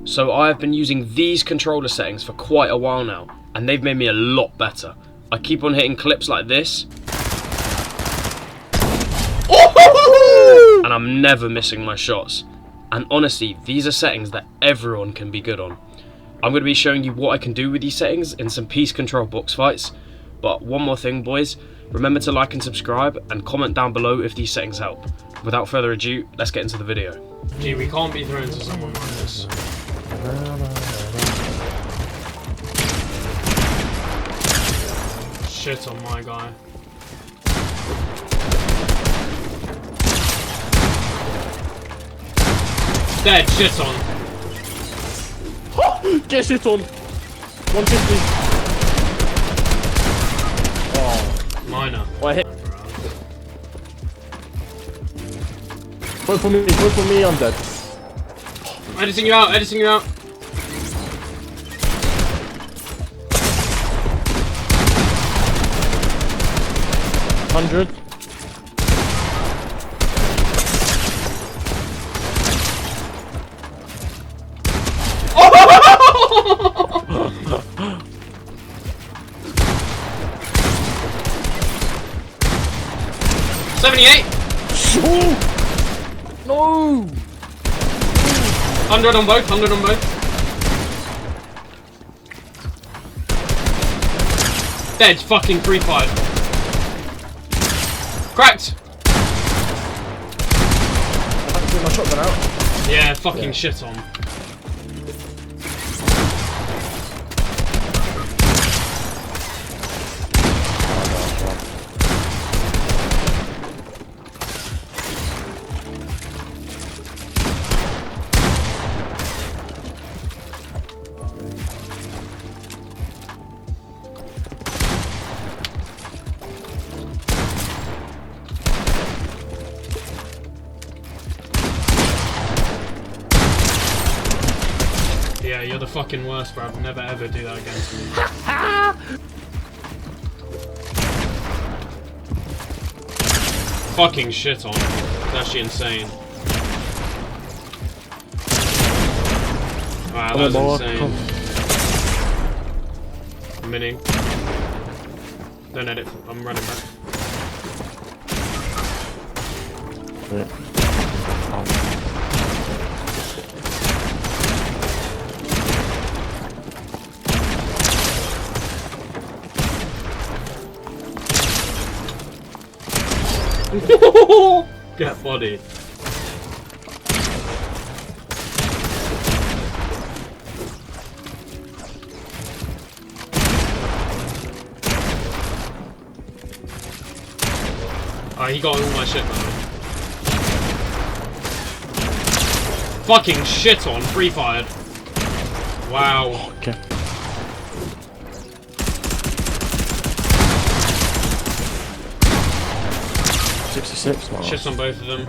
So I have been using these controller settings for quite a while now, and they've made me a lot better. I keep on hitting clips like this, and I'm never missing my shots. And honestly, these are settings that everyone can be good on. I'm going to be showing you what I can do with these settings in some piece control box fights. But one more thing, boys, remember to like and subscribe and comment down below if these settings help. Without further ado, let's get into the video. Gee, we can't be thrown to someone like this. Shit on my guy. Dead, shit on. Get shit on. 150. Oh, Minor. oh, I hit. Vote for me, I'm dead. Editing you out, editing you out. $100. No! 100 on both, 100 on both. Dead, fucking 3-5. Cracked! I have to get my shotgun out. Yeah, fucking shit on. Yeah, you're the fucking worst, bro. Never ever do that again to me. Fucking shit on. It's actually insane. Wow, that was insane. Mini. Don't edit. I'm running back. Yeah. Get body. Oh, he got all my shit, man. Fucking shit on, free fired. Wow. Okay. Man. Shit on both of them.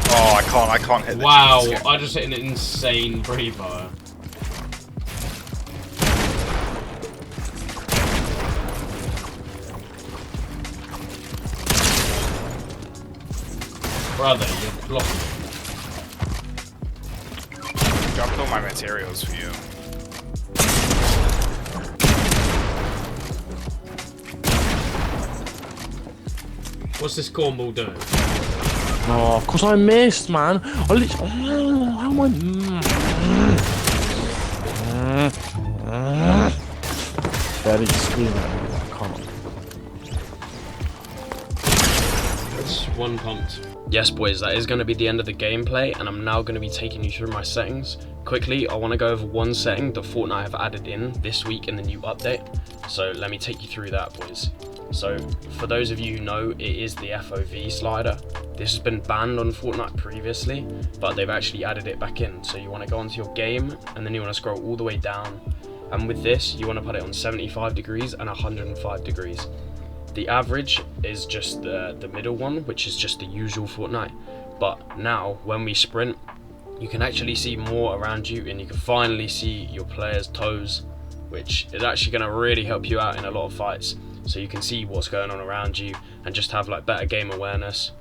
Oh, I can't hit the Wow, cheats. I just hit an insane free fire. Brother, you're blocking. Dropped all my materials for you. What's this cornball doing? Oh, of course I missed, man. I literally. Oh, how am I? Daddy screaming at me. I can't. It's one pumped. Yes, boys, that is going to be the end of the gameplay, and I'm now going to be taking you through my settings. Quickly, I want to go over one setting that Fortnite have added in this week in the new update. So let me take you through that, boys. So for those of you who know, it is the FOV slider. This has been banned on Fortnite previously, but they've actually added it back in. So you want to go onto your game, and then you want to scroll all the way down. And with this, you want to put it on 75 degrees and 105 degrees. The average is just the middle one, which is just the usual Fortnite. But now, when we sprint, you can actually see more around you, and you can finally see your player's toes, which is actually going to really help you out in a lot of fights. so you can see what's going on around you and just have like better game awareness.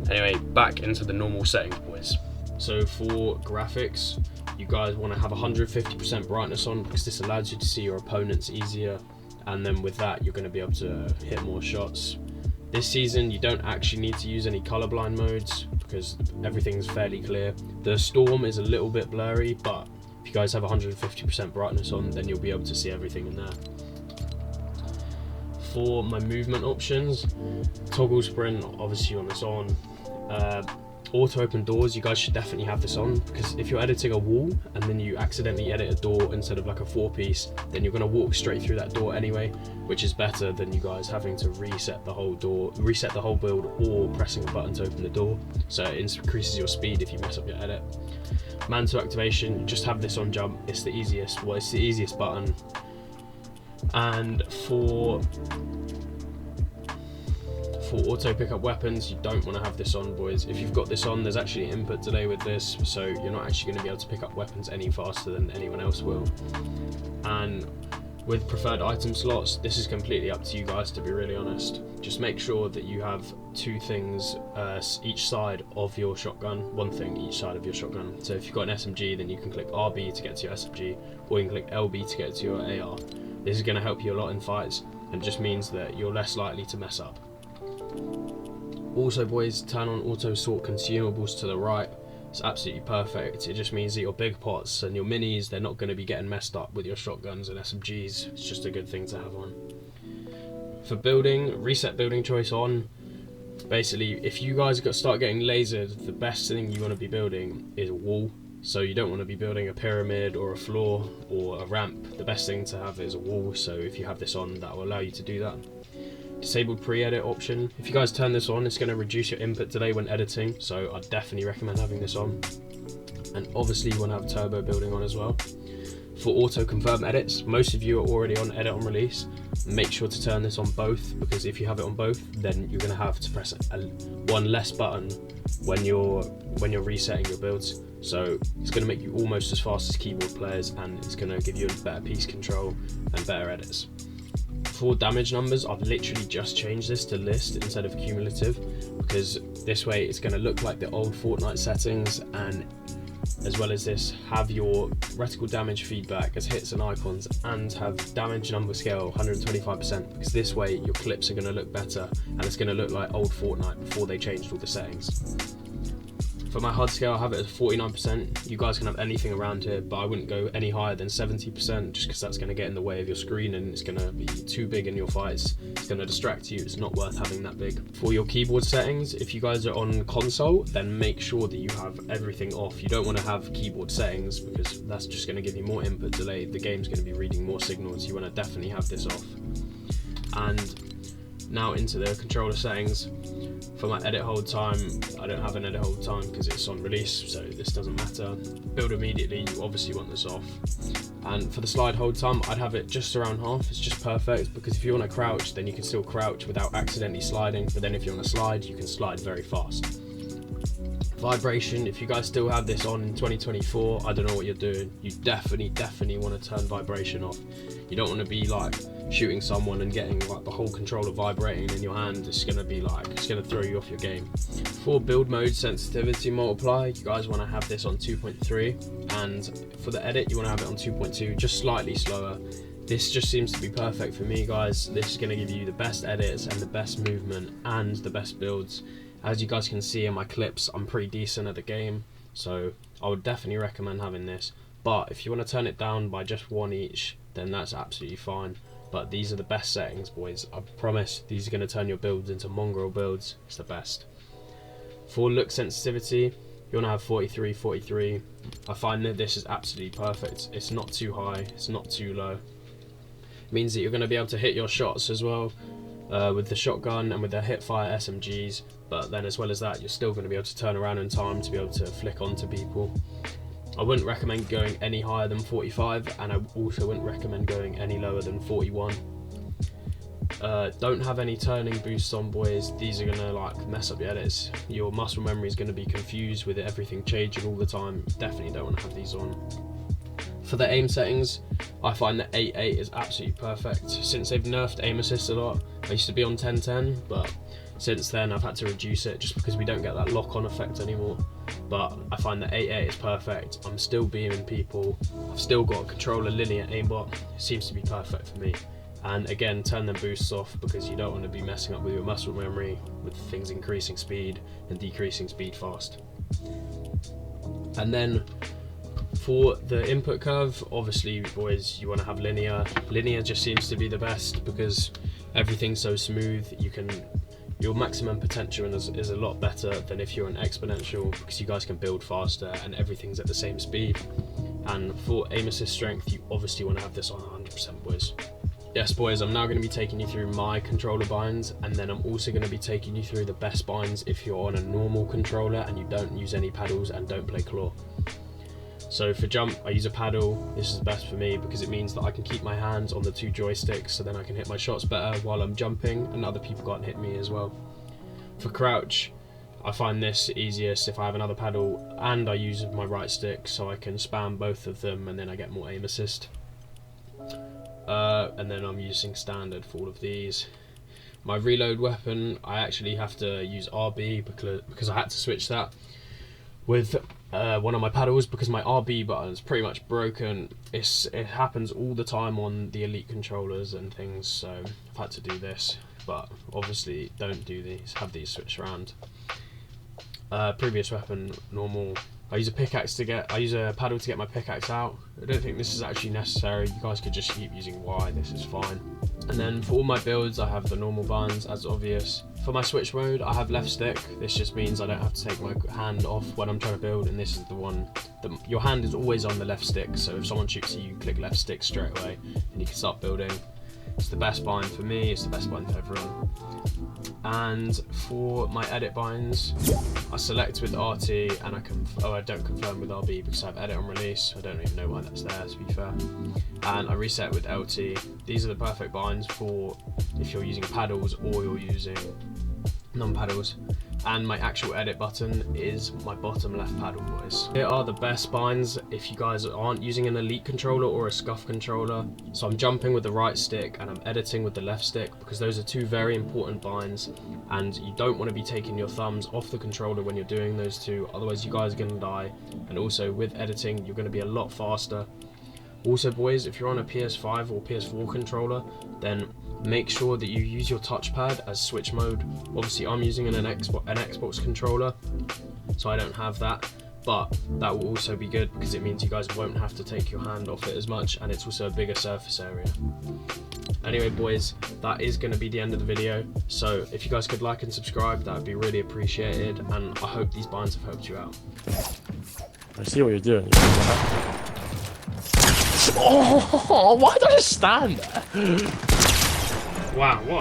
Anyway, back into the normal settings, boys. So for graphics, you guys want to have 150% brightness on, because this allows you to see your opponents easier, and then with that you're going to be able to hit more shots. This season you don't actually need to use any colorblind modes because everything's fairly clear. The storm is a little bit blurry, but if you guys have 150% brightness on, then you'll be able to see everything in there. For my movement options, toggle sprint, obviously on this on. Auto open doors, you guys should definitely have this on, because if you're editing a wall and then you accidentally edit a door instead of like a 4-piece, then you're going to walk straight through that door anyway, which is better than you guys having to reset the whole build, or pressing a button to open the door. So it increases your speed if you mess up your edit. Mantle activation, just have this on jump. It's the easiest. Well, it's the easiest button. And for auto pickup weapons, you don't want to have this on, boys. If you've got this on, there's actually an input delay with this, so you're not actually going to be able to pick up weapons any faster than anyone else will. And with preferred item slots, this is completely up to you guys, to be really honest. Just make sure that you have 2 things each side of your shotgun, 1 thing each side of your shotgun. So if you've got an SMG, then you can click RB to get to your SMG, or you can click LB to get to your AR. This is going to help you a lot in fights, and just means that you're less likely to mess up. Also, boys, turn on auto sort consumables to the right. It's absolutely perfect. It just means that your big pots and your minis, they're not going to be getting messed up with your shotguns and SMGs. It's just a good thing to have on. For building, reset building choice on. Basically, if you guys start getting lasered, the best thing you want to be building is a wall. So you don't want to be building a pyramid or a floor or a ramp. The best thing to have is a wall, so if you have this on, that will allow you to do that. Disabled pre-edit option. If you guys turn this on, it's going to reduce your input delay when editing, so I definitely recommend having this on. And obviously you want to have turbo building on as well. For auto confirm edits, most of you are already on edit on release. Make sure to turn this on both, because if you have it on both, then you're going to have to press one less button when you're resetting your builds. So it's going to make you almost as fast as keyboard players, and it's going to give you better piece control and better edits. For damage numbers, I've literally just changed this to list instead of cumulative, because this way it's going to look like the old Fortnite settings, and as well as this, have your reticle damage feedback as hits and icons, and have damage number scale 125%, because this way your clips are going to look better and it's going to look like old Fortnite before they changed all the settings. For my HUD scale, I have it at 49%. You guys can have anything around here, but I wouldn't go any higher than 70%, just because that's going to get in the way of your screen and it's going to be too big in your fights. It's going to distract you. It's not worth having that big. For your keyboard settings, if you guys are on console, then make sure that you have everything off. You don't want to have keyboard settings, because that's just going to give you more input delay. The game's going to be reading more signals. You want to definitely have this off. And now into the controller settings. For my edit hold time, I don't have an edit hold time because it's on release, so this doesn't matter. Build immediately, you obviously want this off. And for the slide hold time, I'd have it just around half. It's just perfect, because if you want to crouch, then you can still crouch without accidentally sliding, but then if you want to slide, you can slide very fast. Vibration, if you guys still have this on in 2024, I don't know what you're doing. You definitely want to turn vibration off. You don't want to be like shooting someone and getting like the whole controller vibrating in your hand. It's going to be like, it's going to throw you off your game. For build mode sensitivity multiply, you guys want to have this on 2.3, and for the edit you want to have it on 2.2, just slightly slower. This just seems to be perfect for me, guys. This is going to give you the best edits and the best movement and the best builds. As you guys can see in my clips, I'm pretty decent at the game, so I would definitely recommend having this. But if you want to turn it down by just 1 each, then that's absolutely fine. But these are the best settings, boys. I promise these are going to turn your builds into mongrel builds. It's the best. For look sensitivity, you want to have 43, 43. I find that this is absolutely perfect. It's not too high, it's not too low. It means that you're going to be able to hit your shots as well with the shotgun and with the hipfire SMGs. But then as well as that, you're still going to be able to turn around in time to be able to flick onto people. I wouldn't recommend going any higher than 45, and I also wouldn't recommend going any lower than 41. Don't have any turning boosts on, boys. These are going to like mess up your edits. Your muscle memory is going to be confused with everything changing all the time. Definitely don't want to have these on. For the aim settings, I find that 8.8 is absolutely perfect. Since they've nerfed aim assist a lot, I used to be on 10.10, but since then I've had to reduce it just because we don't get that lock-on effect anymore. But I find that 8.8 is perfect. I'm still beaming people. I've still got a controller linear aimbot. It seems to be perfect for me. And again, turn them boosts off because you don't want to be messing up with your muscle memory with things increasing speed and decreasing speed fast. And then for the input curve, obviously boys, you want to have linear. Linear just seems to be the best because everything's so smooth. Your maximum potential is a lot better than if you're an exponential, because you guys can build faster and everything's at the same speed. And for aim assist strength, you obviously want to have this on 100%, boys. Yes boys, I'm now going to be taking you through my controller binds, and then I'm also going to be taking you through the best binds if you're on a normal controller and you don't use any paddles and don't play claw. So for jump, I use a paddle. This is the best for me because it means that I can keep my hands on the 2 joysticks, so then I can hit my shots better while I'm jumping and other people can't hit me as well. For crouch, I find this easiest if I have another paddle and I use my right stick, so I can spam both of them and then I get more aim assist. And then I'm using standard for all of these. My reload weapon, I actually have to use RB because I had to switch that with one of my paddles because my RB button is pretty much broken. It happens all the time on the elite controllers and things, so I've had to do this. But obviously don't do these, have these switched around. Previous weapon, normal. I use a paddle to get my pickaxe out. I don't think this is actually necessary. You guys could just keep using Y, this is fine. And then for all my builds, I have the normal buttons as obvious. For my switch mode, I have left stick. This just means I don't have to take my hand off when I'm trying to build, and this is the one that your hand is always on the left stick, so if someone shoots you, you click left stick straight away and you can start building. It's the best bind for me, it's the best bind for everyone. And for my edit binds, I select with RT and I don't confirm with RB because I have edit on release. I don't even know why that's there, to be fair. And I reset with LT. These are the perfect binds for if you're using paddles or you're using non-paddles. And my actual edit button is my bottom left paddle, boys. Here are the best binds if you guys aren't using an elite controller or a scuff controller. So I'm jumping with the right stick and I'm editing with the left stick because those are 2 very important binds, and you don't want to be taking your thumbs off the controller when you're doing those 2, otherwise you guys are going to die. And also with editing, you're going to be a lot faster. Also boys, if you're on a PS5 or PS4 controller, then make sure that you use your touchpad as switch mode. Obviously I'm using an Xbox controller, so I don't have that, but that will also be good because it means you guys won't have to take your hand off it as much, and it's also a bigger surface area. Anyway boys, that is going to be the end of the video, so if you guys could like and subscribe, that would be really appreciated, and I hope these binds have helped you out. I see what you're doing. Oh, why did I just stand there? Wow, what